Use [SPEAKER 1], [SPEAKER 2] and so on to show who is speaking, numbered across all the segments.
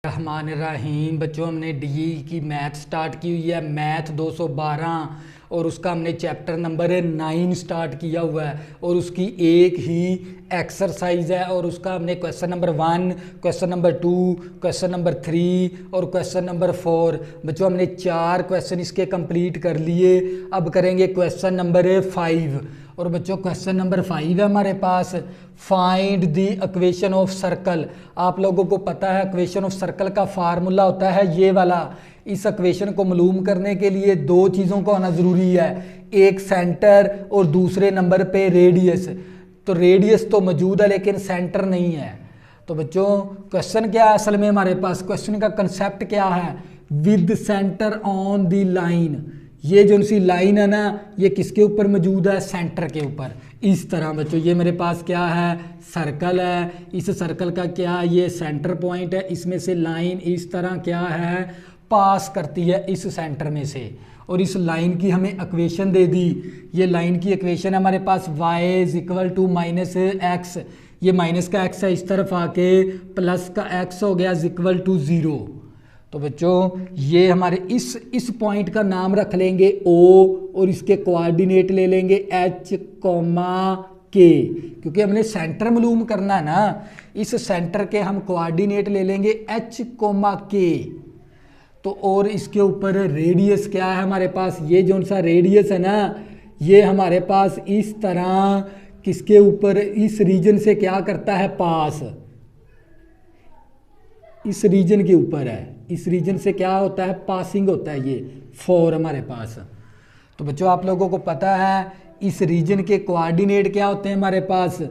[SPEAKER 1] रहमान रहीम। बच्चों, हमने डी की मैथ स्टार्ट की हुई है, मैथ 212, और उसका हमने चैप्टर नंबर 9 स्टार्ट किया हुआ है और उसकी एक ही एक्सरसाइज है और उसका हमने question number 1, question number 2, question number 3 और क्वेश्चन नंबर 4। बच्चों, हमने 4 क्वेश्चन इसके कंप्लीट कर लिए। अब करेंगे क्वेश्चन नंबर 5। और बच्चों, क्वेश्चन नंबर 5 है हमारे पास, find the equation of circle. आप लोगों को पता है इक्वेशन ऑफ सर्कल का फार्मूला होता है ये वाला। इस इक्वेशन को मालूम करने के लिए दो चीज़ों का होना ज़रूरी है, एक सेंटर और दूसरे नंबर पे रेडियस। तो रेडियस तो मौजूद है लेकिन सेंटर नहीं है। तो बच्चों, क्वेश्चन क्या है असल में हमारे पास, क्वेश्चन का कंसेप्ट क्या है, with centre on the line. ये जो सी लाइन है ना, ये किसके ऊपर मौजूद है, सेंटर के ऊपर। इस तरह बच्चों, ये मेरे पास क्या है, सर्कल है। इस सर्कल का क्या है, ये सेंटर पॉइंट है। इसमें से लाइन इस तरह क्या है, पास करती है इस सेंटर में से, और इस लाइन की हमें इक्वेशन दे दी। ये लाइन की इक्वेशन है हमारे पास y = -x। ये माइनस का x है, इस तरफ आके प्लस का x हो गया =0। तो बच्चों, ये हमारे इस पॉइंट का नाम रख लेंगे O और इसके कोऑर्डिनेट ले लेंगे H, K, क्योंकि हमने सेंटर मालूम करना है ना। इस सेंटर के हम कोऑर्डिनेट ले लेंगे H, K। तो और इसके ऊपर रेडियस क्या है हमारे पास, ये जो सा रेडियस है ना, ये हमारे पास इस तरह किसके ऊपर, इस रीजन से क्या करता है, पास, इस रीजन के ऊपर है। इस रीजन से क्या होता है, पासिंग होता है, ये 4 हमारे पास। तो बच्चों, आप लोगों को पता है इस रीजन के कोऑर्डिनेट क्या होते हैं हमारे पास,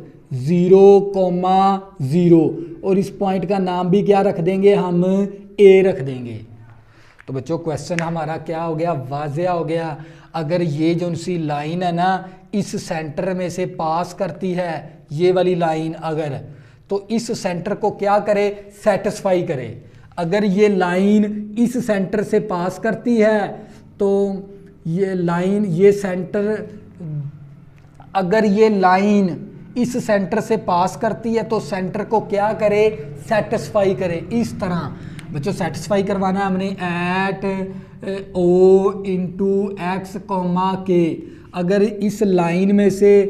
[SPEAKER 1] 0,0, और इस पॉइंट का नाम भी क्या रख देंगे हम, A रख देंगे। तो बच्चों, क्वेश्चन हमारा क्या हो गया, वाज़ेह हो गया। अगर ये जो सी लाइन है ना, इस सेंटर में से पास करती है, ये वाली लाइन अगर, तो इस सेंटर को क्या करे, सेटिस्फाई करे। अगर ये लाइन इस सेंटर से पास करती है तो ये लाइन, ये सेंटर, अगर ये लाइन इस सेंटर से पास करती है तो सेंटर को क्या करे, सेटिस्फाई करे। इस तरह बच्चों सेटिस्फाई करवाना है हमने, एट O × X, K। अगर इस लाइन में से,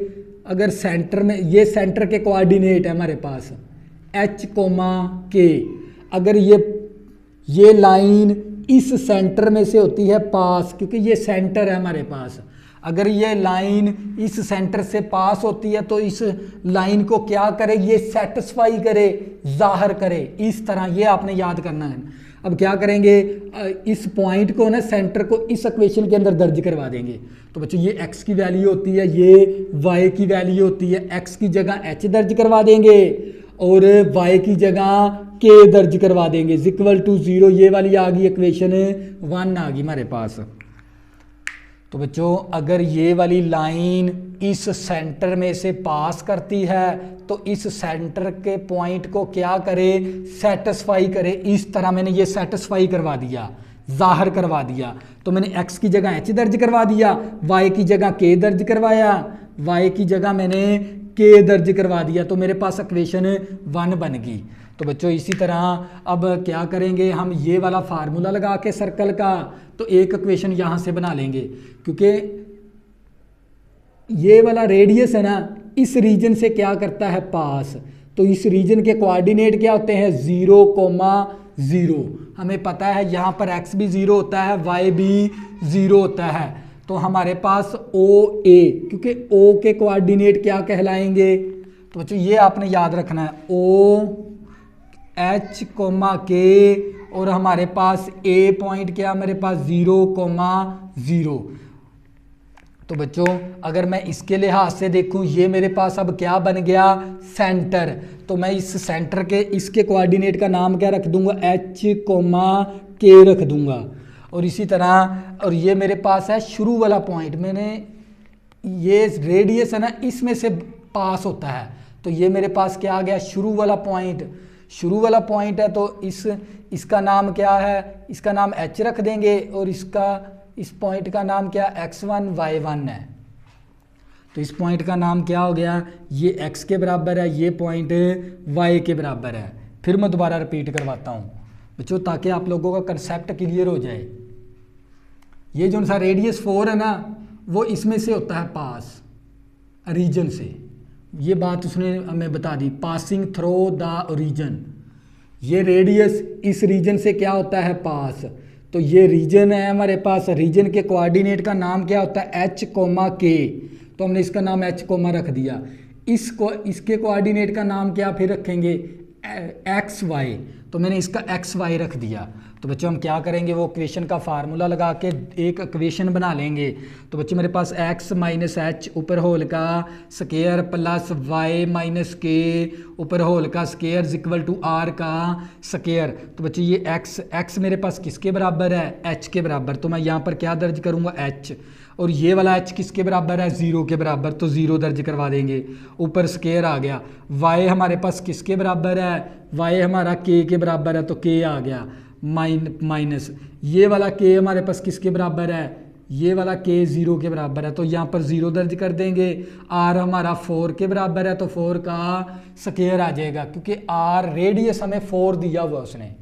[SPEAKER 1] अगर सेंटर में, ये सेंटर के कोऑर्डिनेट है हमारे पास H, K। अगर ये लाइन इस सेंटर में से होती है पास, क्योंकि ये सेंटर है हमारे पास, अगर ये लाइन इस सेंटर से पास होती है तो इस लाइन को क्या करे, ये सेटिस्फाई करे, जाहिर करे। इस तरह ये आपने याद करना है। अब क्या करेंगे, इस पॉइंट को ना, सेंटर को इस इक्वेशन के अंदर दर्ज करवा देंगे। तो बच्चों, ये x की वैल्यू होती है, ये y की वैल्यू होती है। x की जगह h दर्ज करवा देंगे और y की जगह k दर्ज करवा देंगे, =0। ये वाली आ गई इक्वेशन 1 आ गई हमारे पास। तो बच्चों, अगर ये वाली लाइन इस सेंटर में से पास करती है तो इस सेंटर के पॉइंट को क्या करे, सेटिस्फाई करे। इस तरह मैंने ये सेटिस्फाई करवा दिया, जाहिर करवा दिया। तो मैंने x की जगह h दर्ज करवा दिया, y की जगह k दर्ज करवाया, y की जगह मैंने k दर्ज करवा दिया। तो मेरे पास इक्वेशन 1 बन गई। तो बच्चों, इसी तरह अब क्या करेंगे हम, ये वाला फार्मूला लगा के सर्कल का, तो एक इक्वेशन यहाँ से बना लेंगे, क्योंकि ये वाला रेडियस है ना, इस रीजन से क्या करता है, पास। तो इस रीजन के कोऑर्डिनेट क्या होते हैं, 0,0। हमें पता है यहाँ पर x भी 0 होता है, y भी 0 होता है। तो हमारे पास OA, क्योंकि O के कोऑर्डिनेट क्या कहलाएंगे, तो बच्चों ये आपने याद रखना है, OH, K, और हमारे पास A पॉइंट क्या, मेरे पास 0,0। तो बच्चों, अगर मैं इसके लिहाज से देखूं, ये मेरे पास अब क्या बन गया, सेंटर। तो मैं इस सेंटर के, इसके कोऑर्डिनेट का नाम क्या रख दूंगा, H, K रख दूंगा। और इसी तरह, और ये मेरे पास है शुरू वाला पॉइंट, मैंने ये रेडियस है ना, इसमें से पास होता है। तो ये मेरे पास क्या आ गया, शुरू वाला पॉइंट। शुरू वाला पॉइंट है तो इसका नाम क्या है, इसका नाम H रख देंगे, और इस पॉइंट का नाम क्या, x1, y1 है। तो इस पॉइंट का नाम क्या हो गया, ये x के बराबर है, ये पॉइंट y के बराबर है। फिर मैं दोबारा रिपीट करवाता हूँ। बच्चों ताकि आप लोगों का कंसेप्ट क्लियर हो जाए। ये जो सा रेडियस 4 है ना वो इसमें से होता है पास रीजन से, ये बात उसने हमें बता दी, पासिंग थ्रो द ओरिजिन। ये रेडियस इस रीजन से क्या होता है पास, तो ये रीजन है हमारे पास, रीजन के कोऑर्डिनेट का नाम क्या होता है h, k, तो हमने इसका नाम h, रख दिया। इसके कोऑर्डिनेट का नाम क्या फिर रखेंगे एक्स वाई, तो मैंने इसका एक्स वाई रख दिया। तो बच्चों हम क्या करेंगे, वो इक्वेशन का फार्मूला लगा के एक इक्वेशन बना लेंगे। तो बच्चों मेरे पास x माइनस एच ऊपर होल का स्केयर प्लस y माइनस के ऊपर होल का स्केयर इक्वल टू r का स्केयर। तो बच्चों ये x मेरे पास किसके बराबर है, h के बराबर, तो मैं यहाँ पर क्या दर्ज करूँगा h, और ये वाला h किसके बराबर है, 0 के बराबर, तो 0 दर्ज करवा देंगे। ऊपर स्केयर आ गया। y हमारे पास किसके बराबर है, y हमारा k के बराबर है, तो k आ गया माइनस ये वाला k हमारे पास किसके बराबर है, ये वाला k 0 के बराबर है, तो यहाँ पर 0 दर्ज कर देंगे। r हमारा 4 के बराबर है, तो 4 का स्केयर आ जाएगा, क्योंकि r रेडियस हमें 4 दिया हुआ उसने।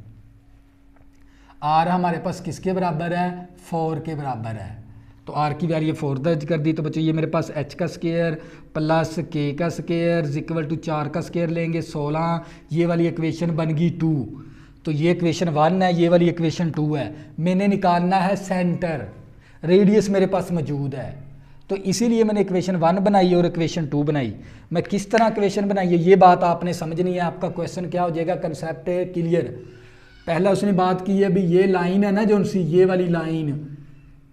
[SPEAKER 1] r हमारे पास किसके बराबर है, 4 के बराबर है, तो r की वैल्यू 4 दर्ज कर दी। तो बच्चों ये मेरे पास h का स्केयर प्लस k का स्केयर इक्वल टू 4 का स्केयर लेंगे 16, ये वाली इक्वेशन बन गई 2। तो ये इक्वेशन 1 है, ये वाली इक्वेशन 2 है। मैंने निकालना है सेंटर, रेडियस मेरे पास मौजूद है, तो इसीलिए मैंने इक्वेशन 1 बनाई और इक्वेशन 2 बनाई। मैं किस तरह इक्वेशन बनाई है ये बात आपने समझनी है। आपका क्वेश्चन क्या हो जाएगा, कंसेप्ट क्लियर। पहला उसने बात की है भी ये लाइन है ना जो सी, ये वाली लाइन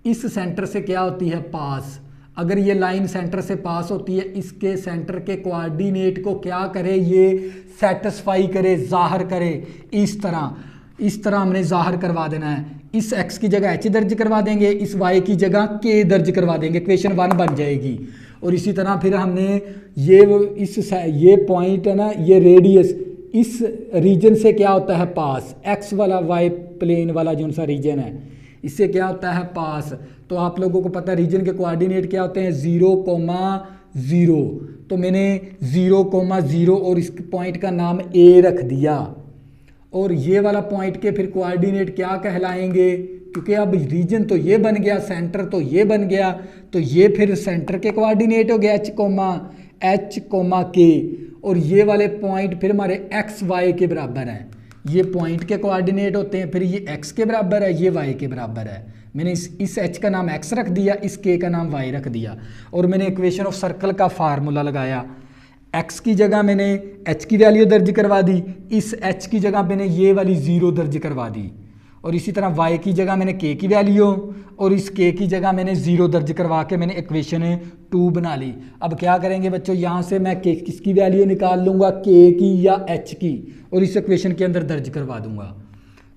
[SPEAKER 1] इस सेंटर से क्या होती है पास। अगर ये लाइन सेंटर से पास होती है, इसके सेंटर के कोऑर्डिनेट को क्या करे, ये सेटिस्फाई करे, जाहिर करे। इस तरह हमने जाहिर करवा देना है। इस x की जगह h दर्ज करवा देंगे, इस y की जगह k दर्ज करवा देंगे, इक्वेशन 1 बन जाएगी। और इसी तरह फिर हमने ये पॉइंट है ना, ये रेडियस इस रीजन से क्या होता है पास, x वाला y प्लेन वाला जो सा रीजन है इससे क्या होता है पास। तो आप लोगों को पता है रीजन के कोऑर्डिनेट क्या होते हैं, 0,0। तो मैंने 0,0 और इस पॉइंट का नाम a रख दिया, और ये वाला पॉइंट के फिर कोऑर्डिनेट क्या कहलाएंगे, क्योंकि अब रीजन तो ये बन गया, सेंटर तो ये बन गया, तो ये फिर सेंटर के कोऑर्डिनेट हो गया h, k, और ये वाले पॉइंट फिर हमारे x y के बराबर हैं। ये पॉइंट के कोऑर्डिनेट होते हैं, फिर ये x के बराबर है, ये y के बराबर है। मैंने इस h का नाम x रख दिया, इस k का नाम y रख दिया, और मैंने इक्वेशन ऑफ सर्कल का फार्मूला लगाया। x की जगह मैंने h की वैल्यू दर्ज करवा दी, इस h की जगह मैंने ये वाली 0 दर्ज करवा दी, और इसी तरह y की जगह मैंने k की वैल्यू और इस k की जगह मैंने 0 दर्ज करवा के मैंने इक्वेशन 2 बना ली। अब क्या करेंगे बच्चों, यहाँ से मैं किसकी वैल्यू निकाल लूँगा, k की या h की, और इस इक्वेशन के अंदर दर्ज करवा दूंगा।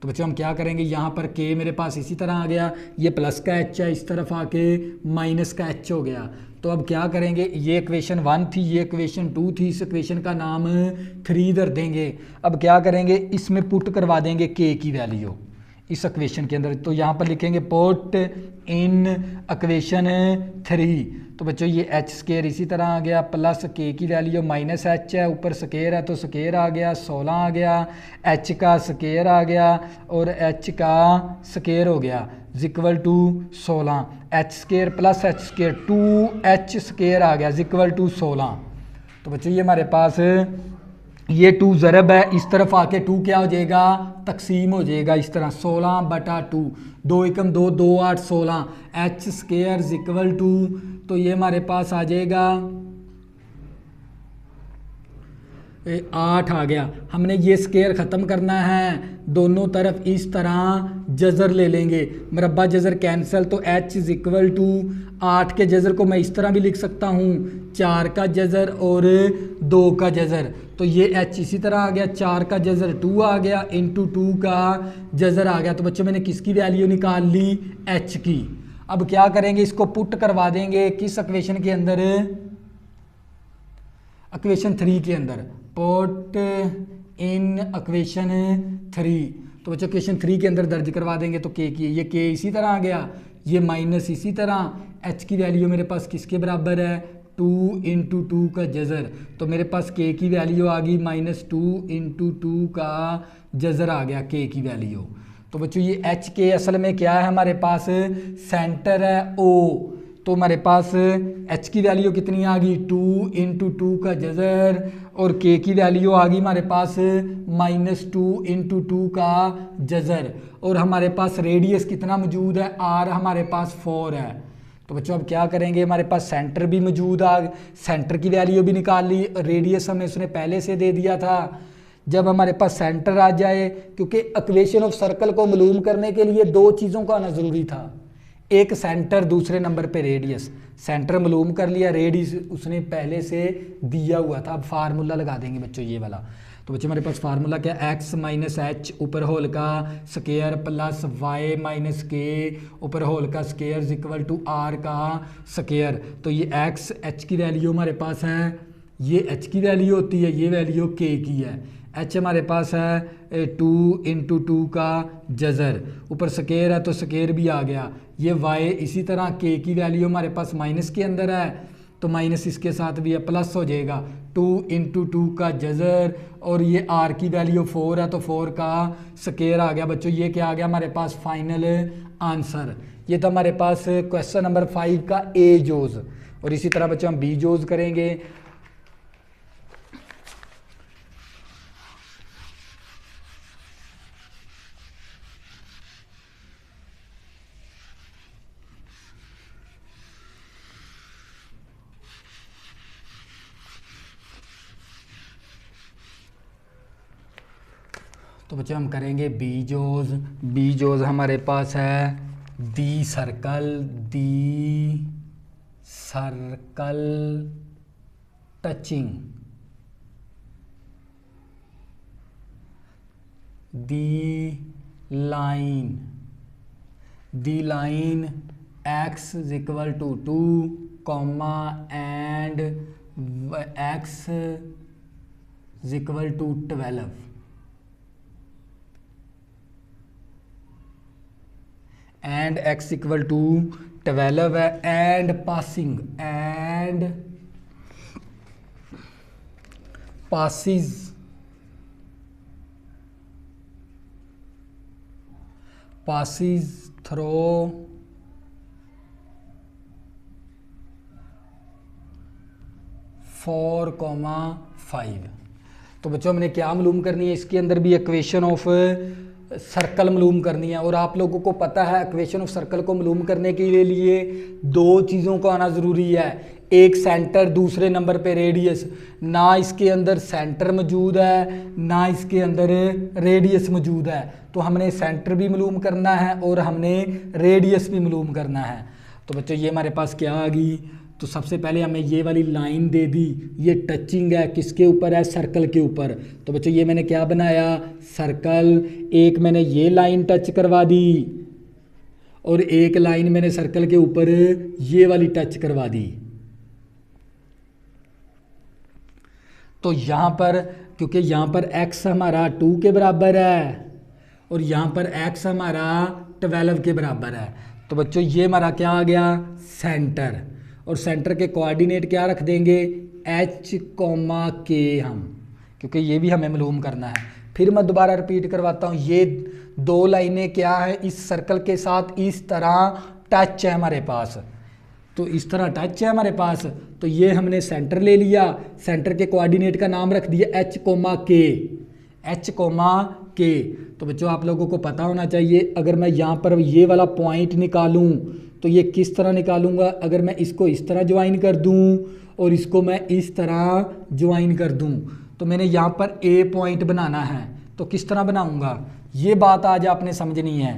[SPEAKER 1] तो बच्चों हम क्या करेंगे, यहाँ पर k मेरे पास इसी तरह आ गया, ये प्लस का h है, इस तरफ आके माइनस का h हो गया। तो अब क्या करेंगे, ये इक्वेशन 1 थी, ये इक्वेशन 2 थी, इस इक्वेशन का नाम 3 धर देंगे। अब क्या करेंगे, इसमें पुट करवा देंगे k की वैल्यू इस इक्वेशन के अंदर। तो यहाँ पर लिखेंगे पुट इन इक्वेशन 3। तो बच्चों ये h स्केयर इसी तरह आ गया, प्लस k की वैल्यू माइनस h है, ऊपर स्केयर है तो स्केयर आ गया 16 आ गया, h का स्केयर आ गया और h का स्केयर हो गया equal to 16, h square plus h square 2h square आ गया इक्वल टू 16। तो बच्चों ये हमारे पास ये 2 ज़रब है, इस तरफ आके 2 क्या हो जाएगा, तकसीम हो जाएगा इस तरह 16/2, 2 एकम 2, 2 8 16, h स्केयर इक्वल टू, तो ये हमारे पास आ जाएगा 8 आ गया। हमने ये स्केयर ख़त्म करना है, दोनों तरफ इस तरह जज़र ले लेंगे, मरबा जज़र कैंसिल, तो h इक्वल टू 8 के जज़र को मैं इस तरह भी लिख सकता हूँ, 4 का जज़र और 2 का जज़र। तो ये h इसी तरह आ गया, 4 का जज़र 2 आ गया इंटू 2 का जज़र आ गया। तो बच्चों मैंने किसकी वैल्यू निकाल ली, h की। अब क्या करेंगे, इसको पुट करवा देंगे किस इक्वेशन के अंदर, इक्वेशन 3 के अंदर, पुट इन इक्वेशन 3। तो बच्चों इक्वेशन 3 के अंदर दर्ज करवा देंगे, तो k की, ये k इसी तरह आ गया, ये माइनस इसी तरह, h की वैल्यू मेरे पास किसके बराबर है, 2 इंटू 2 का जज़र, तो मेरे पास k की वैल्यू आ गई -2 इंटू 2 का जज़र आ गया k की वैल्यू। तो बच्चों ये एच के असल में क्या है, हमारे पास सेंटर है O, तो हमारे पास h की वैल्यू कितनी आ गई 2 इंटू 2 का जज़र, और k की वैल्यू आ गई हमारे पास -2 इंटू 2 का जज़र, और हमारे पास रेडियस कितना मौजूद है r हमारे पास 4 है। तो बच्चों अब क्या करेंगे, हमारे पास सेंटर भी मौजूद आ, सेंटर की वैल्यू भी निकाल ली, रेडियस हमें उसने पहले से दे दिया था। जब हमारे पास सेंटर आ जाए, क्योंकि इक्वेशन ऑफ सर्कल को मालूम करने के लिए दो चीज़ों का आना ज़रूरी था, एक सेंटर, दूसरे नंबर पे रेडियस। सेंटर मालूम कर लिया, रेडियस उसने पहले से दिया हुआ था। अब फार्मूला लगा देंगे बच्चों ये वाला। तो बच्चों हमारे पास फार्मूला क्या, x माइनस एच ऊपर होल का स्केयर प्लस y माइनस के ऊपर होल का स्केयर इक्वल टू r का स्केयर। तो ये x h की वैल्यू हमारे पास है, ये h की वैल्यू होती है, ये वैल्यू k की है। h हमारे पास है 2 इंटू 2 का जज़र, ऊपर स्केयर है तो स्केयर भी आ गया। ये y इसी तरह k की वैल्यू हमारे पास माइनस के अंदर है, तो माइनस इसके साथ भी है, प्लस हो जाएगा 2 इंटू 2 का जज़र, और ये r की वैल्यू 4 है तो 4 का स्केयर आ गया। बच्चों ये क्या आ गया हमारे पास फाइनल आंसर। ये तो हमारे पास क्वेश्चन नंबर 5 का ए जोज, और इसी तरह बच्चों हम बी जोज करेंगे। तो बच्चों हम करेंगे बी जोज। बी जोज हमारे पास है the circle touching the line x is equal to 2 comma and x is equal to 12 and x equal to 12 है, एंड पासिंग passes through 4,5। तो बच्चों हमने क्या मालूम करनी है, इसके अंदर भी इक्वेशन ऑफ सर्कल मालूम करनी है। और आप लोगों को पता है इक्वेशन ऑफ सर्कल को मालूम करने के लिए दो चीज़ों को आना ज़रूरी है, एक सेंटर, दूसरे नंबर पे रेडियस। ना इसके अंदर सेंटर मौजूद है, ना इसके अंदर रेडियस मौजूद है, तो हमने सेंटर भी मालूम करना है और हमने रेडियस भी मालूम करना है। तो बच्चों ये हमारे पास क्या आ गई, तो सबसे पहले हमें ये वाली लाइन दे दी, ये टचिंग है, किसके ऊपर है, सर्कल के ऊपर। तो बच्चों ये मैंने क्या बनाया, सर्कल, एक मैंने ये लाइन टच करवा दी और एक लाइन मैंने सर्कल के ऊपर ये वाली टच करवा दी। तो यहाँ पर, क्योंकि यहाँ पर x हमारा 2 के बराबर है और यहाँ पर x हमारा 12 के बराबर है, तो बच्चों ये हमारा क्या आ गया, सेंटर। और सेंटर के कोऑर्डिनेट क्या रख देंगे, h, k हम, क्योंकि ये भी हमें मालूम करना है। फिर मैं दोबारा रिपीट करवाता हूँ, ये दो लाइनें क्या है, इस सर्कल के साथ इस तरह टच है हमारे पास, तो इस तरह टच है हमारे पास। तो ये हमने सेंटर ले लिया, सेंटर के कोऑर्डिनेट का नाम रख दिया h, k। तो बच्चों आप लोगों को पता होना चाहिए, अगर मैं यहाँ पर ये वाला पॉइंट निकालूं तो ये किस तरह निकालूंगा, अगर मैं इसको इस तरह ज्वाइन कर दूं और इसको मैं इस तरह ज्वाइन कर दूं, तो मैंने यहाँ पर ए पॉइंट बनाना है, तो किस तरह बनाऊंगा, ये बात आज आपने समझनी है।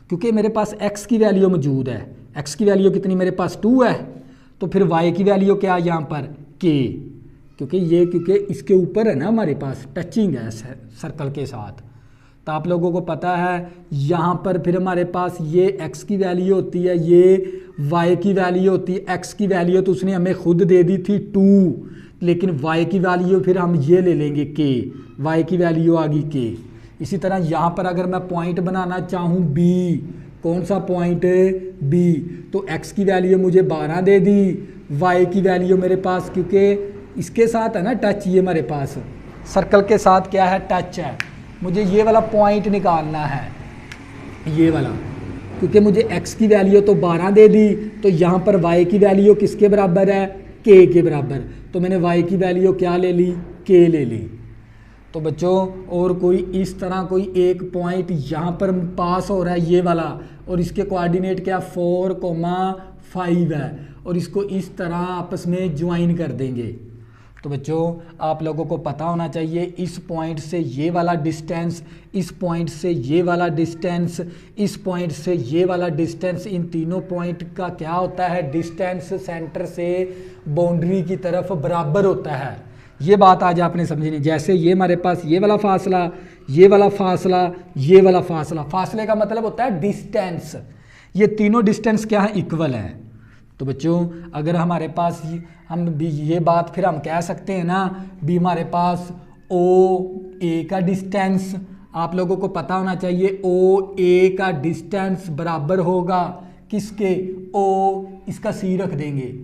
[SPEAKER 1] क्योंकि मेरे पास x की वैल्यू मौजूद है, x की वैल्यू कितनी मेरे पास 2 है, तो फिर y की वैल्यू क्या है यहाँ पर k, क्योंकि इसके ऊपर है ना हमारे पास, टचिंग है सर्कल के साथ। तो आप लोगों को पता है यहाँ पर फिर हमारे पास ये x की वैल्यू होती है, ये y की वैल्यू होती है। x की वैल्यू तो उसने हमें खुद दे दी थी 2, लेकिन y की वैल्यू फिर हम ये ले लेंगे k, y की वैल्यू आ गई k। इसी तरह यहाँ पर अगर मैं पॉइंट बनाना चाहूँ b, कौन सा पॉइंट b, तो x की वैल्यू मुझे 12 दे दी, y की वैल्यू मेरे पास, क्योंकि इसके साथ है ना टच, ये मेरे पास सर्कल के साथ क्या है, टच है। मुझे ये वाला पॉइंट निकालना है, ये वाला, क्योंकि मुझे x की वैल्यू तो 12 दे दी, तो यहाँ पर y की वैल्यू किसके बराबर है, k के बराबर। तो मैंने y की वैल्यू क्या ले ली, k ले ली। तो बच्चों और कोई इस तरह कोई एक पॉइंट यहाँ पर पास हो रहा है ये वाला, और इसके कोऑर्डिनेट क्या 4,5 है, और इसको इस तरह आपस में ज्वाइन कर देंगे। तो बच्चों आप लोगों को पता होना चाहिए इस पॉइंट से ये वाला डिस्टेंस, इस पॉइंट से ये वाला डिस्टेंस, इस पॉइंट से ये वाला डिस्टेंस, इन तीनों पॉइंट का क्या होता है, डिस्टेंस सेंटर से बाउंड्री की तरफ बराबर होता है। ये बात आज आपने समझनी। जैसे ये हमारे पास ये वाला फासला, ये वाला फासला, ये वाला फासला, फासले का मतलब होता है डिस्टेंस। ये तीनों डिस्टेंस क्या है, इक्वल है। तो बच्चों अगर हमारे पास हम भी ये बात फिर हम कह सकते हैं ना भी हमारे पास ओ ए का डिस्टेंस, आप लोगों को पता होना चाहिए ओ ए का डिस्टेंस बराबर होगा किसके, ओ इसका सी रख देंगे,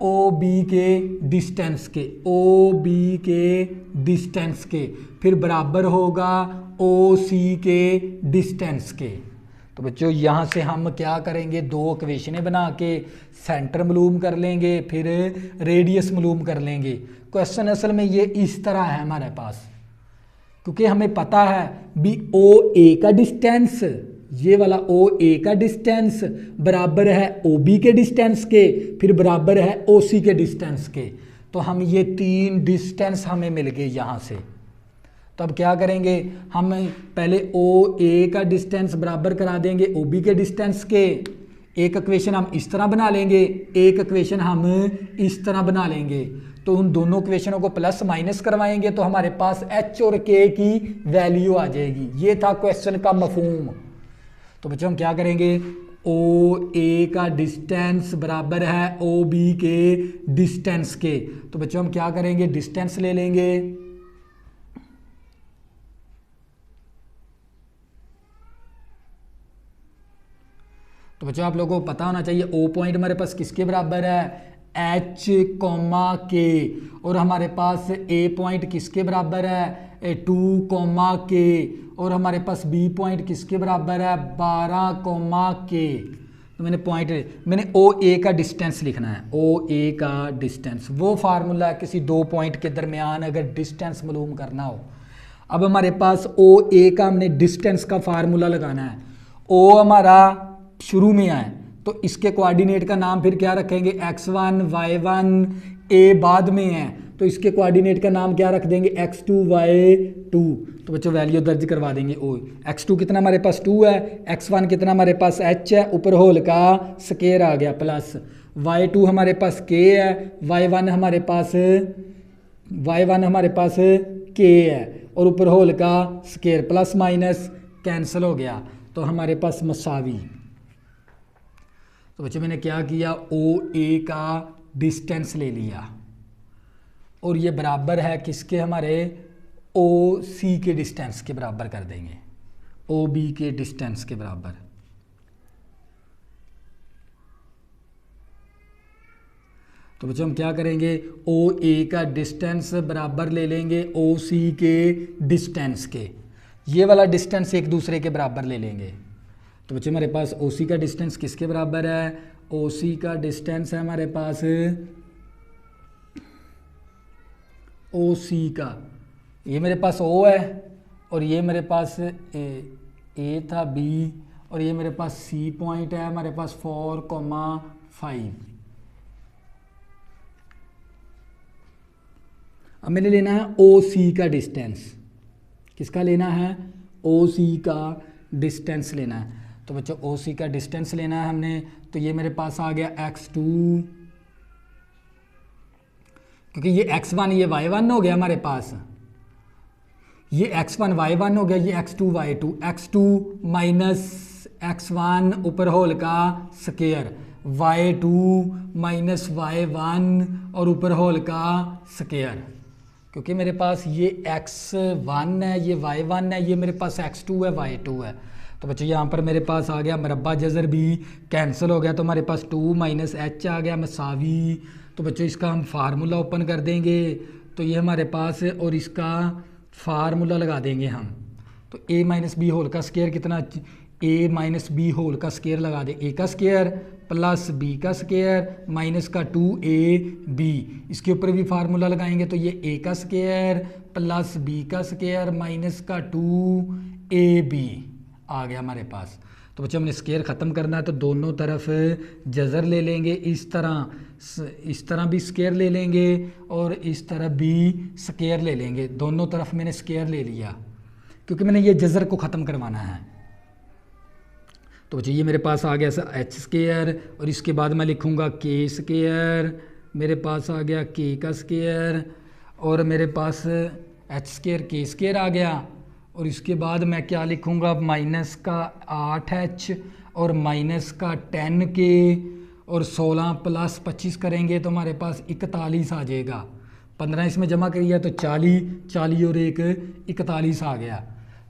[SPEAKER 1] ओ बी के डिस्टेंस के, ओ बी के डिस्टेंस के, फिर बराबर होगा ओ सी के डिस्टेंस के। तो बच्चों यहाँ से हम क्या करेंगे, दो इक्वेशनें बना के सेंटर मालूम कर लेंगे, फिर रेडियस मालूम कर लेंगे। क्वेश्चन असल में ये इस तरह है हमारे पास, क्योंकि हमें पता है भी ओ ए का डिस्टेंस, ये वाला ओ ए का डिस्टेंस बराबर है ओ बी के डिस्टेंस के, फिर बराबर है ओ सी के डिस्टेंस के। तो हम ये तीन डिस्टेंस हमें मिल गए यहाँ से। तो अब क्या करेंगे, हम पहले ओ ए का डिस्टेंस बराबर करा देंगे ओ बी के डिस्टेंस के। एक इक्वेशन हम इस तरह बना लेंगे, एक इक्वेशन हम इस तरह बना लेंगे। तो उन दोनों इक्वेशनों को प्लस माइनस करवाएंगे तो हमारे पास एच और के की वैल्यू आ जाएगी। ये था क्वेश्चन का मफहूम। तो बच्चों हम क्या करेंगे, ओ ए का डिस्टेंस बराबर है ओ बी के डिस्टेंस के। तो बच्चों हम क्या करेंगे, डिस्टेंस ले लेंगे, तो बच्चों आप लोगों को पता होना चाहिए ओ पॉइंट हमारे पास किसके बराबर है, एच कॉमा के, और हमारे पास ए पॉइंट किसके बराबर है, 2 कॉमा के, और हमारे पास बी पॉइंट किसके बराबर है, 12 कॉमा के। तो मैंने ओ ए का डिस्टेंस लिखना है, ओ ए का डिस्टेंस वो फार्मूला है किसी दो पॉइंट के दरमियान अगर डिस्टेंस मालूम करना हो। अब हमारे पास ओ ए का हमने डिस्टेंस का फार्मूला लगाना है। ओ हमारा शुरू में आए तो इसके कोऑर्डिनेट का नाम फिर क्या रखेंगे, x1 y1, ए बाद में है तो इसके कोऑर्डिनेट का नाम क्या रख देंगे, x2 y2। तो बच्चों वैल्यू दर्ज करवा देंगे। ओ x2 कितना हमारे पास 2 है, x1 कितना हमारे पास h है, ऊपर होल का स्केयर आ गया प्लस, y2 हमारे पास k है, y1 हमारे पास k है, और ऊपर होल का स्केयर, प्लस माइनस कैंसिल हो गया तो हमारे पास मसावी। तो बच्चों मैंने क्या किया, ओ ए का डिस्टेंस ले लिया और ये बराबर है किसके, हमारे ओ सी के डिस्टेंस के बराबर कर देंगे, ओ बी के डिस्टेंस के बराबर। तो बच्चों हम क्या करेंगे, ओ ए का डिस्टेंस बराबर ले लेंगे ओ सी के डिस्टेंस के, ये वाला डिस्टेंस एक दूसरे के बराबर ले लेंगे। तो बच्चे हमारे पास ओ सी का डिस्टेंस किसके बराबर है, ओ सी का डिस्टेंस है हमारे पास ओ सी का, ये मेरे पास ओ है और ये मेरे पास ए था बी, और ये मेरे पास सी पॉइंट है हमारे पास 4,5। अब मैंने लेना है ओ सी का डिस्टेंस, किसका लेना है, ओ सी का डिस्टेंस लेना है। तो बच्चों ओ सी का डिस्टेंस लेना है हमने, तो ये मेरे पास आ गया x2, क्योंकि ये x1 ये y1 हो गया हमारे पास, ये x1 y1 हो गया, ये x2 y2, x2 minus x1 ऊपर होल का स्केयर, y2 माइनस y1 और ऊपर होल का स्केयर, क्योंकि मेरे पास ये x1 है, ये y1 है, ये मेरे पास x2 है, y2 है, तो बच्चों यहाँ पर मेरे पास आ गया मरबा जज़र भी कैंसिल हो गया, तो हमारे पास 2 माइनस एच आ गया मसावी। तो बच्चों इसका हम फार्मूला ओपन कर देंगे, तो ये हमारे पास है और इसका फार्मूला लगा देंगे हम। तो ए माइनस बी होल का स्केयर कितना, ए माइनस बी होल का स्केयर लगा दें, ए का स्केयर प्लस बी का स्केयर माइनस का 2ab, इसके ऊपर भी फार्मूला लगाएंगे तो ये ए का स्केयर प्लस बी का स्केयर माइनस का 2ab आ गया हमारे पास। तो बच्चों हमने स्केयर ख़त्म करना है, तो दोनों तरफ जज़र ले लेंगे, इस तरह भी स्केयर ले लेंगे और इस तरह भी स्केयर ले लेंगे। दोनों तरफ मैंने स्केयर ले लिया क्योंकि मैंने ये जज़र को ख़त्म करवाना है। तो बच्चों ये मेरे पास आ गया एच स्केयर और इसके बाद मैं लिखूँगा के स्केयर, मेरे पास आ गया के का स्केयर और मेरे पास एच स्केयर के स्केयर आ गया। और इसके बाद मैं क्या लिखूँगा, माइनस का 8h और माइनस का 10k और 16 प्लस 25 करेंगे तो हमारे पास 41 आ जाएगा। 15 इसमें जमा करिए तो 40 और 1 41 आ गया।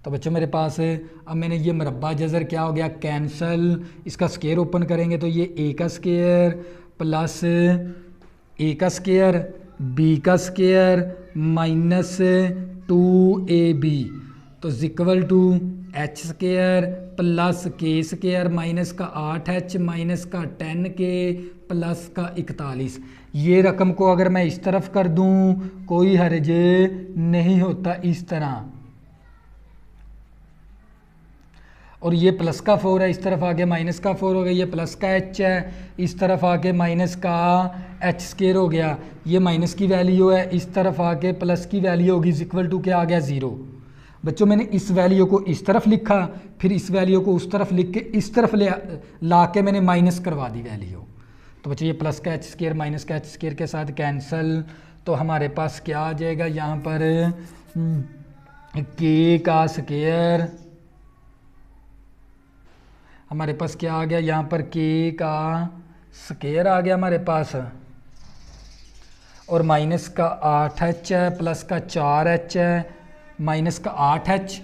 [SPEAKER 1] तो बच्चों मेरे पास अब मैंने ये मरबा जज़र क्या हो गया कैंसल, इसका स्केयर ओपन करेंगे तो ये ए का स्केयर प्लस ए का स्केयर बी का स्केयर माइनस 2ab तो equal to H square plus K square minus का 8h माइनस का 10k प्लस का 41। ये रकम को अगर मैं इस तरफ कर दूं कोई हर्ज नहीं होता, इस तरह। और ये प्लस का 4 है, इस तरफ आके माइनस का 4 हो गया, ये प्लस का h है, इस तरफ आके माइनस का h स्केयर हो गया, ये माइनस की वैल्यू है, इस तरफ आके प्लस की वैल्यू होगी इक्वल टू क्या आ गया 0। बच्चों मैंने इस वैल्यू को इस तरफ लिखा, फिर इस वैल्यू को उस तरफ लिख के इस तरफ ला के मैंने माइनस करवा दी वैल्यू। तो बच्चों ये प्लस का h स्केयर माइनस का h स्केयर के साथ कैंसल, तो हमारे पास क्या आ जाएगा यहाँ पर k का स्केयर, हमारे पास क्या आ गया यहाँ पर k का स्केयर आ गया हमारे पास और माइनस का 8h है प्लस का 4h है, माइनस का 8h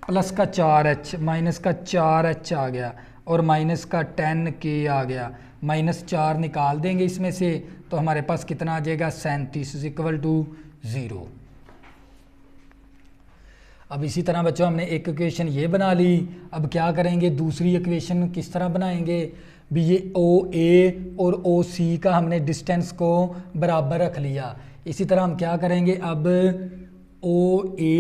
[SPEAKER 1] प्लस का 4h माइनस का 4h आ गया और माइनस का 10k आ गया, माइनस 4 निकाल देंगे इसमें से तो हमारे पास कितना आ जाएगा 37 इक्वल टू 0। अब इसी तरह बच्चों हमने एक इक्वेशन ये बना ली, अब क्या करेंगे दूसरी इक्वेशन किस तरह बनाएंगे भी, ये OA और OC का हमने डिस्टेंस को बराबर रख लिया। इसी तरह हम क्या करेंगे अब OA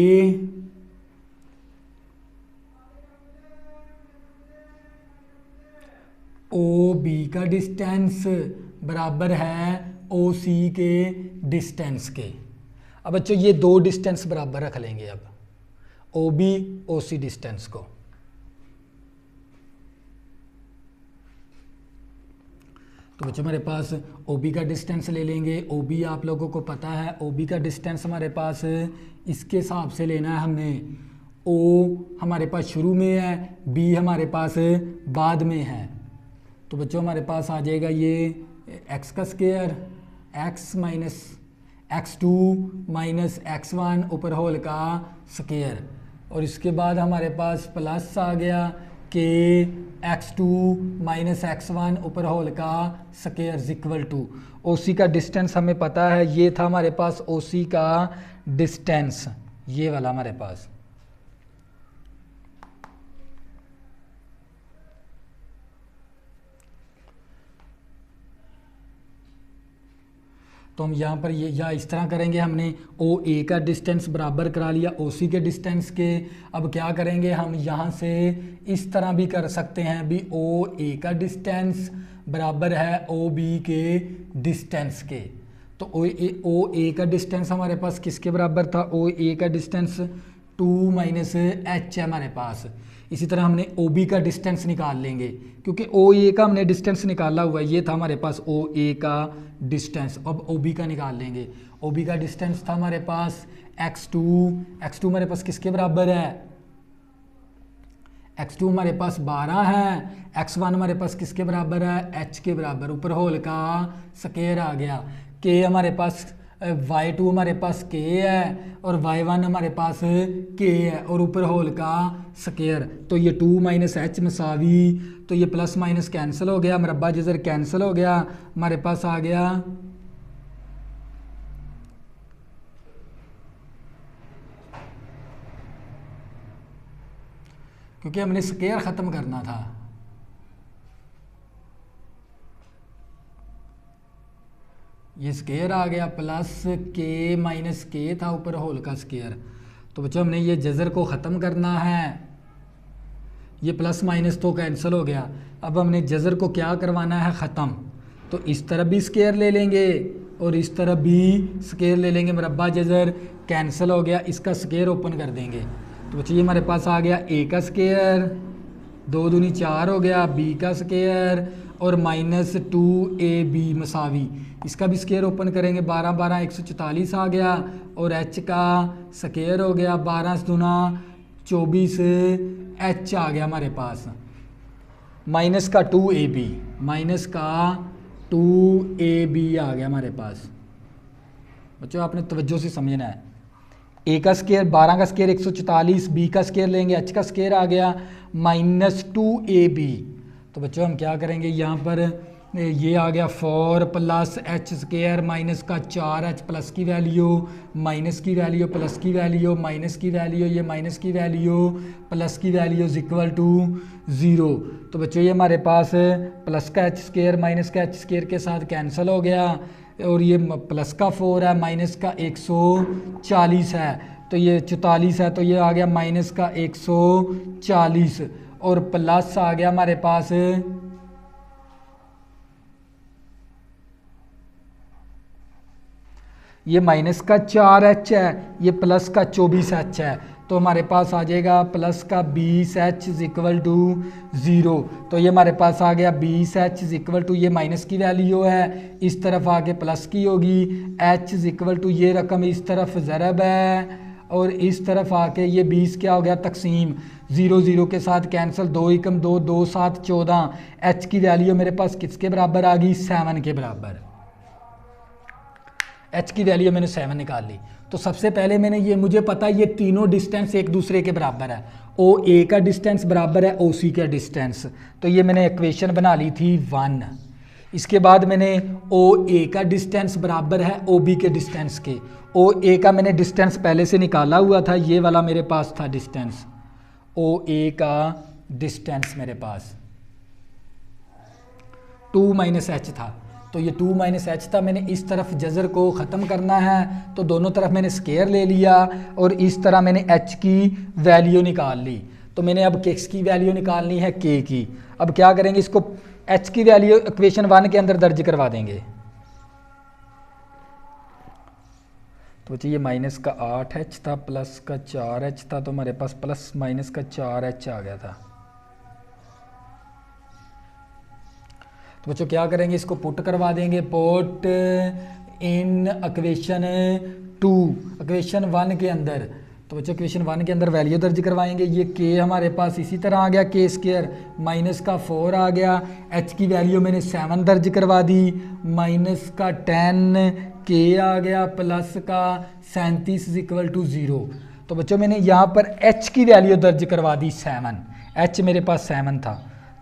[SPEAKER 1] OB का डिस्टेंस बराबर है OC के डिस्टेंस के। अब बच्चों ये दो डिस्टेंस बराबर रख लेंगे अब OB OC डिस्टेंस को। तो बच्चों हमारे पास OB का डिस्टेंस ले लेंगे। OB आप लोगों को पता है, OB का डिस्टेंस हमारे पास इसके हिसाब से लेना है हमने, O हमारे पास शुरू में है, B हमारे पास बाद में है। तो बच्चों हमारे पास आ जाएगा ये x का square x minus x2 minus x1 ऊपर होल का स्क्वायर और इसके बाद हमारे पास प्लस आ गया के x2 माइनस x1 ऊपर होल का स्क्वायर इक्वल टू OC का डिस्टेंस हमें पता है, ये था हमारे पास OC का डिस्टेंस, ये वाला हमारे पास। तो हम यहाँ पर ये या इस तरह करेंगे, हमने OA का डिस्टेंस बराबर करा लिया OC के डिस्टेंस के। अब क्या करेंगे हम यहाँ से इस तरह भी कर सकते हैं भी OA का डिस्टेंस बराबर है OB के डिस्टेंस के। तो OA का डिस्टेंस हमारे पास किसके बराबर था, OA का डिस्टेंस 2 माइनस h है हमारे पास। इसी तरह हमने OB का डिस्टेंस निकाल लेंगे क्योंकि OA का हमने डिस्टेंस निकाला हुआ है, ये था हमारे पास OA का डिस्टेंस। अब OB का निकाल लेंगे। OB का डिस्टेंस था हमारे पास x2 हमारे पास किसके बराबर है, x2 हमारे पास 12 है, x1 हमारे पास किसके बराबर है h के बराबर, ऊपर होल का स्क्वायर आ गया। k हमारे पास y2 हमारे पास k है और y1 हमारे पास k है और ऊपर होल का स्केयर। तो ये 2 माइनस एच मसावी, तो ये प्लस माइनस कैंसिल हो गया, मरबा जजर कैंसिल हो गया, हमारे पास आ गया क्योंकि हमने स्केयर ख़त्म करना था। ये स्केयर आ गया प्लस के माइनस के था ऊपर होल का स्केयर। तो बच्चों हमने ये जज़र को ख़त्म करना है, ये प्लस माइनस तो कैंसिल हो गया। अब हमने जज़र को क्या करवाना है ख़त्म, तो इस तरफ भी स्केयर ले लेंगे और इस तरफ भी स्केयर ले लेंगे, मरबा जज़र कैंसिल हो गया, इसका स्केयर ओपन कर देंगे। तो बच्चों ये हमारे पास आ गया ए का स्केयर, 2 दूनी 4 हो गया, बी का स्केयर और माइनस 2ab मसावी, इसका भी स्केयर ओपन करेंगे, 12 12 144 आ गया और एच का स्केयर हो गया 12 दूना 24 एच आ गया हमारे पास, माइनस का 2ab, माइनस का 2ab आ गया हमारे पास। बच्चों आपने तवज्जो से समझना है, ए का स्केयर 12 का स्केयर 144, बी का स्केयर लेंगे, एच का स्केयर आ गया माइनस 2ab। तो बच्चों हम क्या करेंगे, यहाँ पर ये आ गया 4 प्लस एच स्केयर माइनस का 4h प्लस की वैल्यू माइनस की वैल्यू प्लस की वैल्यू माइनस की वैल्यू, ये माइनस की वैल्यू प्लस की वैल्यू इज इक्वल टू 0। तो बच्चों ये हमारे पास प्लस का एच स्केयर माइनस का एच स्केयर के साथ कैंसिल हो गया और ये प्लस का 4 है माइनस का 140 है, तो ये 44 है, तो ये आ गया माइनस का 140 और प्लस आ गया हमारे पास ये माइनस का 4h है, ये प्लस का 24h है, तो हमारे पास आ जाएगा प्लस का 20h इज इक्वल टू 0। तो ये हमारे पास आ गया 20h इज इक्वल टू, ये माइनस की वैल्यू है, इस तरफ आके प्लस की होगी, h इज इक्वल टू ये रकम इस तरफ ज़रब है और इस तरफ आके ये 20 क्या हो गया तकसीम, 0 0 के साथ कैंसिल, 2 एकम 2 2 7 14, h की वैल्यू मेरे पास किसके बराबर आ गई 7 के बराबर, h की वैल्यू मैंने 7 निकाल ली। तो सबसे पहले मैंने ये मुझे पता है ये तीनों डिस्टेंस एक दूसरे के बराबर है, ओ ए का डिस्टेंस बराबर है ओ सी का डिस्टेंस, तो ये मैंने इक्वेशन बना ली थी 1। इसके बाद मैंने ओ ए का डिस्टेंस बराबर है ओ बी के डिस्टेंस के, ओ ए का मैंने डिस्टेंस पहले से निकाला हुआ था, ये वाला मेरे पास था डिस्टेंस, ओ ए का डिस्टेंस मेरे पास 2 माइनस एच था, तो ये 2 माइनस एच था, मैंने इस तरफ जज़र को ख़त्म करना है तो दोनों तरफ मैंने स्केयर ले लिया और इस तरह मैंने एच की वैल्यू निकाल ली। तो मैंने अब किस की वैल्यू निकालनी है के की। अब क्या करेंगे, इसको एच की वैल्यू इक्वेशन 1 के अंदर दर्ज करवा देंगे। तो ये माइनस का 8h था प्लस का 4h था, तो हमारे पास प्लस माइनस का 4h आ गया था। तो बच्चों क्या करेंगे, इसको पुट करवा देंगे, पुट इन इक्वेशन 2 इक्वेशन 1 के अंदर। तो बच्चों इक्वेशन 1 के अंदर वैल्यू दर्ज करवाएंगे, ये के हमारे पास इसी तरह आ गया के स्क्वायर माइनस का 4 आ गया, एच की वैल्यू मैंने 7 दर्ज करवा दी, माइनस का 10 के आ गया प्लस का 37 इज इक्वल टू 0। तो बच्चों मैंने यहाँ पर एच की वैल्यू दर्ज करवा दी 7, एच मेरे पास 7 था,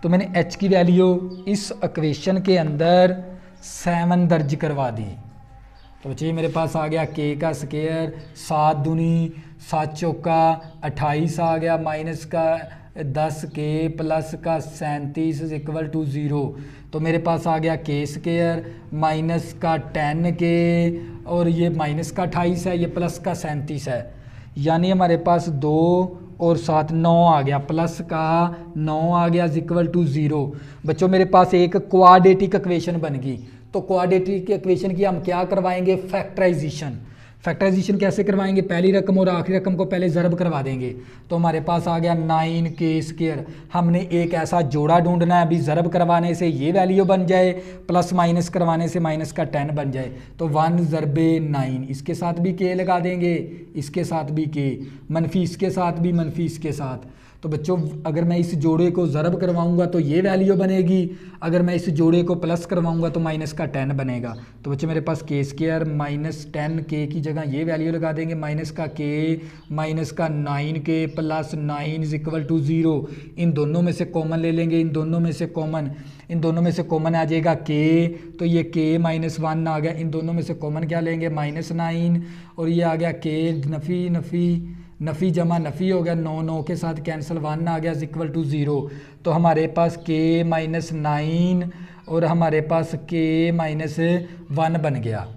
[SPEAKER 1] तो मैंने h की वैल्यू इस इक्वेशन के अंदर 7 दर्ज करवा दी। तो बच्चे मेरे पास आ गया k का स्क्वायर 7 दूनी 7 चौका 28 आ गया, माइनस का 10k प्लस का 37 इज इक्वल टू 0। तो मेरे पास आ गया k स्क्वायर माइनस का 10k और ये माइनस का 28 है, ये प्लस का 37 है, यानी हमारे पास 2 और 7 9 आ गया, प्लस का 9 आ गया इज इक्वल टू 0। बच्चों मेरे पास एक क्वाड्रेटिक इक्वेशन बन गई, तो क्वाड्रेटिक इक्वेशन की हम क्या करवाएंगे फैक्टराइजेशन। फैक्टराइजेशन कैसे करवाएंगे, पहली रकम और आखिरी रकम को पहले ज़रब करवा देंगे। तो हमारे पास आ गया 9k स्क्वायर, हमने एक ऐसा जोड़ा ढूंढना है, अभी ज़रब करवाने से ये वैल्यू बन जाए, प्लस माइनस करवाने से माइनस का 10 बन जाए, तो 1 ज़रबे 9, इसके साथ भी k लगा देंगे, इसके साथ भी k, मनफी इसके साथ भी मनफी इसके साथ। तो बच्चों अगर मैं इस जोड़े को ज़रब करवाऊंगा तो ये वैल्यू बनेगी, अगर मैं इस जोड़े को प्लस करवाऊंगा तो माइनस का 10 बनेगा। तो बच्चों मेरे पास के स्क्वायर माइनस 10 के की जगह ये वैल्यू लगा देंगे, माइनस का के माइनस का 9 के प्लस 9 इज इक्वल टू 0। इन दोनों में से कॉमन ले लेंगे, इन दोनों में से कॉमन आ जाएगा के, तो ये के माइनस 1 आ गया। इन दोनों में से कॉमन क्या लेंगे, माइनस 9, और ये आ गया के नफ़ी जमा नफ़ी हो गया, 9 के साथ कैंसिल, 1 आ गया इक्वल टू 0। तो हमारे पास के माइनस 9 और हमारे पास के माइनस 1 बन गया।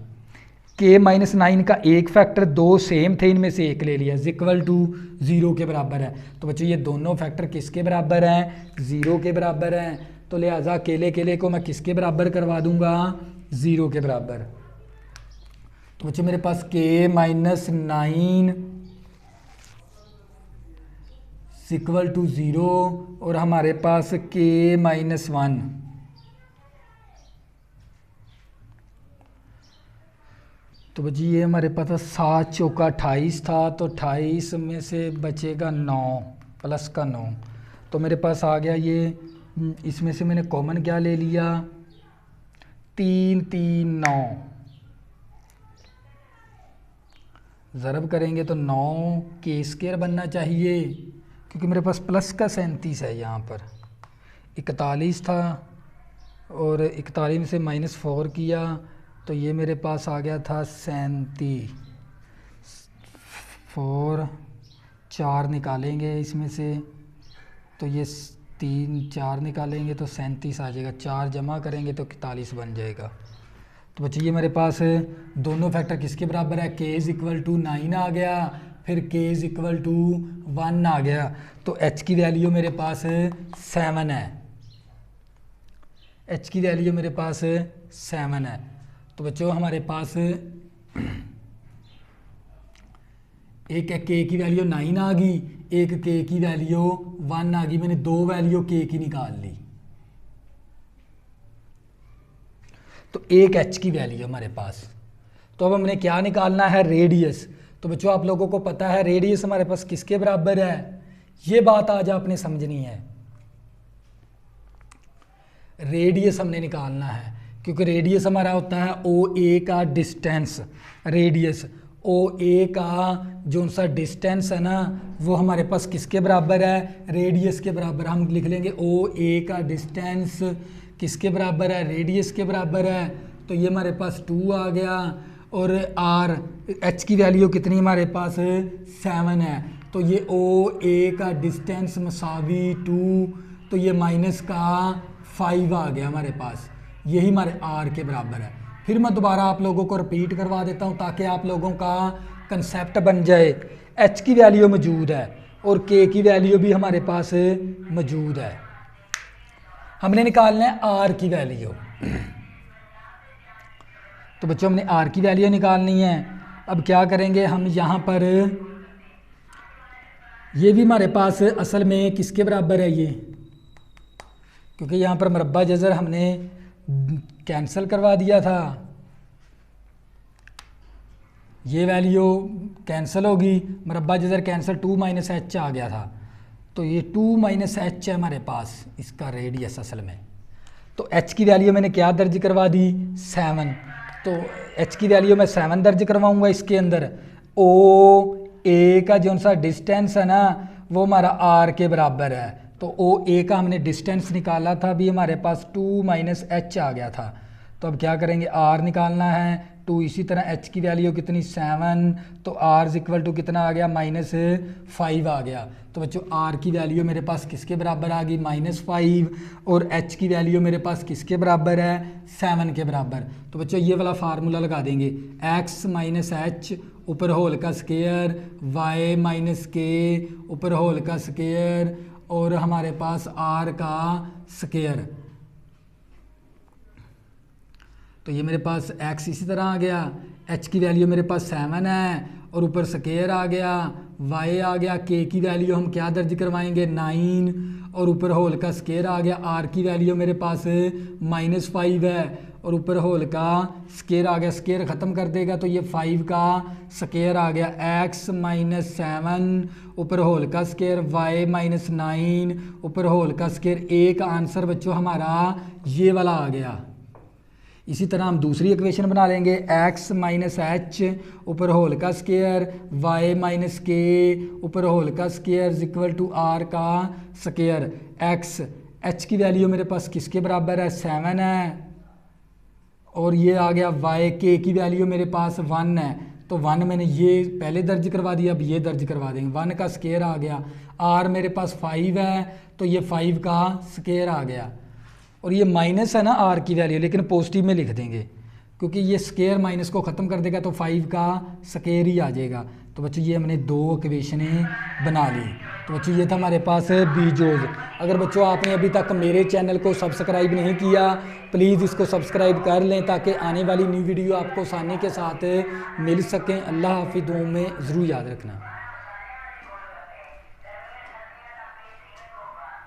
[SPEAKER 1] के माइनस 9 का एक फैक्टर 2 सेम थे, इनमें से एक ले लिया, इक्वल टू 0 के बराबर है। तो बच्चों ये दोनों फैक्टर किसके बराबर हैं, 0 के बराबर हैं। तो लिहाजा अकेले को मैं किसके बराबर करवा दूंगा, 0 के बराबर। तो बच्चों मेरे पास के माइनस 9 इक्वल टू 0 और हमारे पास के माइनस 1। तो बच्ची ये हमारे पास 7 चौका 28 था, तो 28 में से बचेगा 9 प्लस का 9। तो मेरे पास आ गया ये, इसमें से मैंने कॉमन क्या ले लिया, 3 3 9, ज़रब करेंगे तो 9 के स्क्वायर बनना चाहिए, क्योंकि मेरे पास प्लस का 37 है। यहाँ पर 41 था और 41 में से -4 किया तो ये मेरे पास आ गया था 37। 4 4 निकालेंगे इसमें से, तो ये 3 4 निकालेंगे तो 37 आ जाएगा, 4 जमा करेंगे तो 41 बन जाएगा। तो बच्चे ये मेरे पास दोनों फैक्टर किसके बराबर है, के इज़ इक्वल टू 9 आ गया, फिर के इज़ इक्वल टू 1 आ गया। तो एच की वैल्यू मेरे पास 7 है, एच की वैल्यू मेरे पास 7 है। तो बच्चों हमारे पास एक के की वैल्यू 9 आ गई, एक के की वैल्यू 1 आ गई, मैंने 2 वैल्यू के की निकाल ली। तो एक एच की वैल्यू हमारे पास। तो अब हमने क्या निकालना है, रेडियस। तो बच्चों आप लोगों को पता है रेडियस हमारे पास किसके बराबर है, ये बात आज आपने समझनी है। रेडियस हमने निकालना है, क्योंकि रेडियस हमारा होता है ओ ए का डिस्टेंस। रेडियस ओ ए का जो सा डिस्टेंस है ना, वो हमारे पास किसके बराबर है, रेडियस के बराबर। हम लिख लेंगे ओ ए का डिस्टेंस किसके बराबर है, रेडियस के बराबर है। तो ये हमारे पास 2 आ गया, और आर एच की वैल्यू कितनी हमारे पास 7 है। तो ये ओ ए का डिस्टेंस मसावी 2, तो ये माइनस का 5 आ गया हमारे पास, यही हमारे आर के बराबर है। फिर मैं दोबारा आप लोगों को रिपीट करवा देता हूँ ताकि आप लोगों का कंसेप्ट बन जाए। एच की वैल्यू मौजूद है और के की वैल्यू भी हमारे पास मौजूद है। हमने निकालना है आर की वैल्यू। तो बच्चों हमने आर की वैल्यू निकालनी है। अब क्या करेंगे हम, यहाँ पर ये भी हमारे पास असल में किसके बराबर है ये, क्योंकि यहाँ पर मरब्बा जज़र हमने कैंसिल करवा दिया था, ये वैल्यू कैंसिल होगी, मरब्बा जज़र कैंसिल, 2 - h आ गया था। तो ये 2 - h है हमारे पास इसका रेडियस असल में। तो h की वैल्यू मैंने क्या दर्ज करवा दी, 7। तो h की वैल्यू मैं 7 दर्ज करवाऊंगा इसके अंदर। ओ ए का जो सा डिस्टेंस है ना, वो हमारा आर के बराबर है। तो ओ ए का हमने डिस्टेंस निकाला था, भी हमारे पास 2 - h आ गया था। तो अब क्या करेंगे, आर निकालना है, 2। इसी तरह h की वैल्यू कितनी 7, तो r इक्वल टू कितना आ गया, -5 आ गया। तो बच्चों r की वैल्यू मेरे पास किसके बराबर आ गई, -5, और h की वैल्यू मेरे पास किसके बराबर है, 7 के बराबर। तो बच्चों ये वाला फार्मूला लगा देंगे, x - h ऊपर होल का स्क्वायर, y - k ऊपर होल का स्क्वायर, और हमारे पास r का स्क्वायर। तो ये मेरे पास x इसी तरह आ गया, h की वैल्यू मेरे पास 7 है और ऊपर स्क्वायर आ गया, y आ गया, k की वैल्यू हम क्या दर्ज करवाएंगे, 9, और ऊपर होल का स्क्वायर आ गया, r की वैल्यू मेरे पास -5 है, और ऊपर होल का स्केयर आ गया, स्केयर ख़त्म कर देगा तो ये 5 का स्केयर आ गया, x माइनस 7 ऊपर होल का स्केयर y माइनस 9 ऊपर होल का स्केयर। a का आंसर बच्चों हमारा ये वाला आ गया। इसी तरह हम दूसरी इक्वेशन बना लेंगे, x माइनस एच ऊपर होल का स्केयर y माइनस के ऊपर होल का स्केयर इक्वल टू r का स्केयर। x h की वैल्यू मेरे पास किसके बराबर है, 7 है, और ये आ गया y के की वैल्यू मेरे पास 1 है, तो 1 मैंने ये पहले दर्ज करवा दिया, अब ये दर्ज करवा देंगे। 1 का स्केयर आ गया, r मेरे पास 5 है तो ये 5 का स्केयर आ गया, और ये माइनस है ना r की वैल्यू, लेकिन पॉजिटिव में लिख देंगे क्योंकि ये स्केयर माइनस को ख़त्म कर देगा तो 5 का स्केयर ही आ जाएगा। तो बच्चों ये हमने 2 इक्वेशनें बना ली। तो बच्चों ये था हमारे पास बीजोज़। अगर बच्चों आपने अभी तक मेरे चैनल को सब्सक्राइब नहीं किया, प्लीज़ इसको सब्सक्राइब कर लें ताकि आने वाली न्यू वीडियो आपको आसानी के साथ मिल सकें। अल्लाह हाफिज़, दुआ में ज़रूर याद रखना।